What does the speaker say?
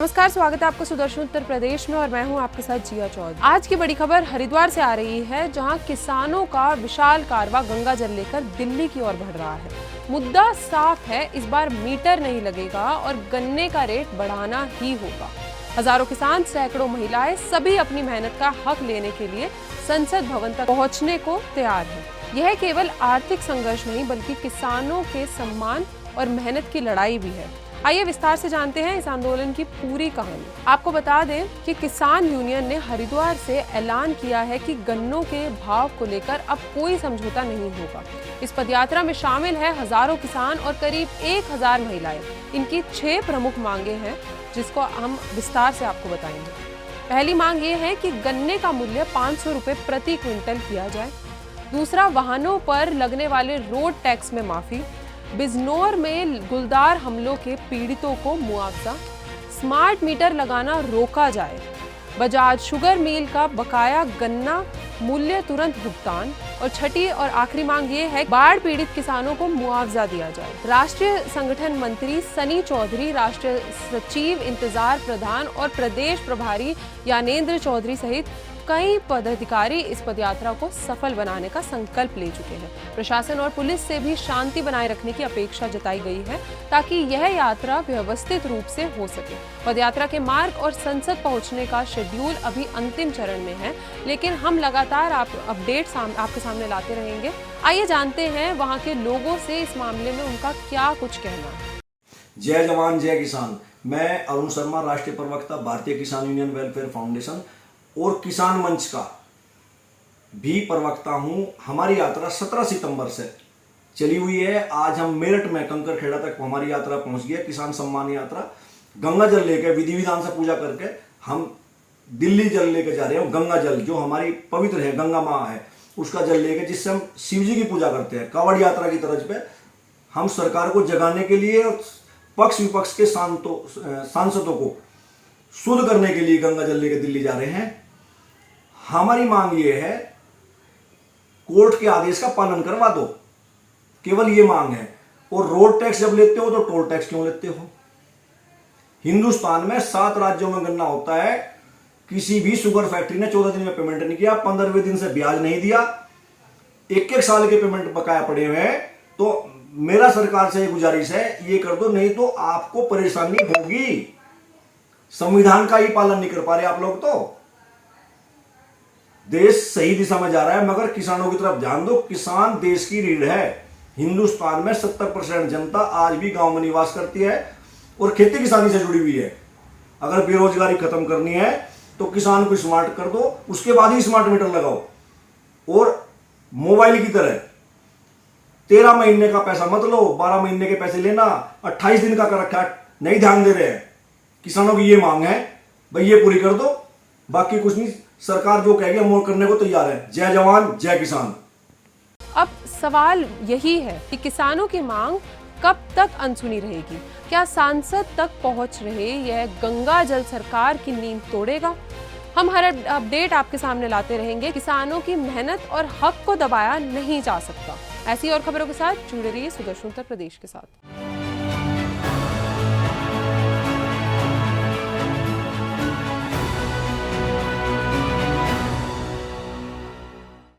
नमस्कार, स्वागत है आपका सुदर्शन उत्तर प्रदेश में और मैं हूं आपके साथ जिया चौधरी। आज की बड़ी खबर हरिद्वार से आ रही है, जहां किसानों का विशाल कारवां गंगा जल लेकर दिल्ली की ओर बढ़ रहा है। मुद्दा साफ है, इस बार मीटर नहीं लगेगा और गन्ने का रेट बढ़ाना ही होगा। हजारों किसान, सैकड़ों महिलाएं सभी अपनी मेहनत का हक लेने के लिए संसद भवन तक पहुंचने को तैयार है। यह केवल आर्थिक संघर्ष नहीं बल्कि किसानों के सम्मान और मेहनत की लड़ाई भी है। आइए विस्तार से जानते हैं इस आंदोलन की पूरी कहानी। आपको बता दें कि किसान यूनियन ने हरिद्वार से ऐलान किया है कि गन्नों के भाव को लेकर अब कोई समझौता नहीं होगा। इस पदयात्रा में शामिल है हजारों किसान और करीब 1000 महिलाएं। इनकी 6 प्रमुख मांगे हैं, जिसको हम विस्तार से आपको बताएंगे। पहली मांग ये है कि गन्ने का मूल्य 500 रुपए प्रति क्विंटल किया जाए। दूसरा, वाहनों पर लगने वाले रोड टैक्स में माफी। बिजनौर में गुलदार हमलों के पीड़ितों को मुआवजा। स्मार्ट मीटर लगाना रोका जाए। बजाज शुगर मिल का बकाया गन्ना मूल्य तुरंत भुगतान। और छठी और आखिरी मांग ये है, बाढ़ पीड़ित किसानों को मुआवजा दिया जाए। राष्ट्रीय संगठन मंत्री सनी चौधरी, राष्ट्रीय सचिव इंतजार प्रधान और प्रदेश प्रभारी ज्ञानेंद्र चौधरी सहित कई पदाधिकारी इस पदयात्रा को सफल बनाने का संकल्प ले चुके हैं। प्रशासन और पुलिस से भी शांति बनाए रखने की अपेक्षा जताई गई है, ताकि यह यात्रा व्यवस्थित रूप से हो सके। पदयात्रा के मार्ग और संसद पहुंचने का शेड्यूल अभी अंतिम चरण में है, लेकिन हम लगातार अपडेट आपके सामने लाते रहेंगे। आइए जानते हैं वहां के लोगों से इस मामले में उनका क्या कुछ कहना है। जय जवान जय किसान। मैं अरुण शर्मा, राष्ट्रीय प्रवक्ता, भारतीय किसान यूनियन वेलफेयर फाउंडेशन और किसान मंच का भी प्रवक्ता हूं। हमारी यात्रा 17 सितंबर से चली हुई है। आज हम मेरठ में कंकरखेड़ा तक हमारी यात्रा पहुंच गई है। किसान सम्मान यात्रा गंगा जल लेकर विधि विधान से पूजा करके हम दिल्ली जल लेकर जा रहे हैं। गंगा जल जो हमारी पवित्र है, गंगा माँ है, उसका जल लेकर, जिससे हम शिव जी की पूजा करते हैं। कांवड़ यात्रा की तर्ज पे हम सरकार को जगाने के लिए और पक्ष विपक्ष के सांसदों को शुद्ध करने के लिए गंगा जल लेकर दिल्ली जा रहे हैं। हमारी मांग ये है, कोर्ट के आदेश का पालन करवा दो, केवल ये मांग है। और रोड टैक्स जब लेते हो तो टोल टैक्स क्यों लेते हो? हिंदुस्तान में 7 राज्यों में गन्ना होता है। किसी भी शुगर फैक्ट्री ने 14 दिन में पेमेंट नहीं किया, 15वें दिन से ब्याज नहीं दिया, 1-1 साल के पेमेंट बकाया पड़े हुए हैं। तो मेरा सरकार से गुजारिश है, ये कर दो, नहीं तो आपको परेशानी होगी। संविधान का ही पालन नहीं कर पा रहे आप लोग। तो देश सही दिशा में जा रहा है, मगर किसानों की तरफ ध्यान दो। किसान देश की रीढ़ है। हिंदुस्तान में 70% जनता आज भी गांव में निवास करती है और खेती किसानी से जुड़ी हुई है। अगर बेरोजगारी खत्म करनी है तो किसान को स्मार्ट कर दो, उसके बाद ही स्मार्ट मीटर लगाओ। और मोबाइल की तरह 13 महीने का पैसा मत लो, 12 महीने के पैसे लेना, 28 दिन का कर रखा है, नहीं ध्यान दे रहे हैं। किसानों की ये मांग है, भाई ये पूरी कर दो। बाकी कुछ नहीं, सरकार जो कहेगी हम वो करने को तैयार है। जय जवान जय किसान। अब सवाल यही है कि किसानों की मांग कब तक अनसुनी रहेगी? क्या सांसद तक पहुंच रहे यह गंगा जल सरकार की नींद तोड़ेगा? हम हर अपडेट आपके सामने लाते रहेंगे। किसानों की मेहनत और हक को दबाया नहीं जा सकता। ऐसी और खबरों के साथ जुड़े रहिए सुदर्शन उत्तर प्रदेश के साथ।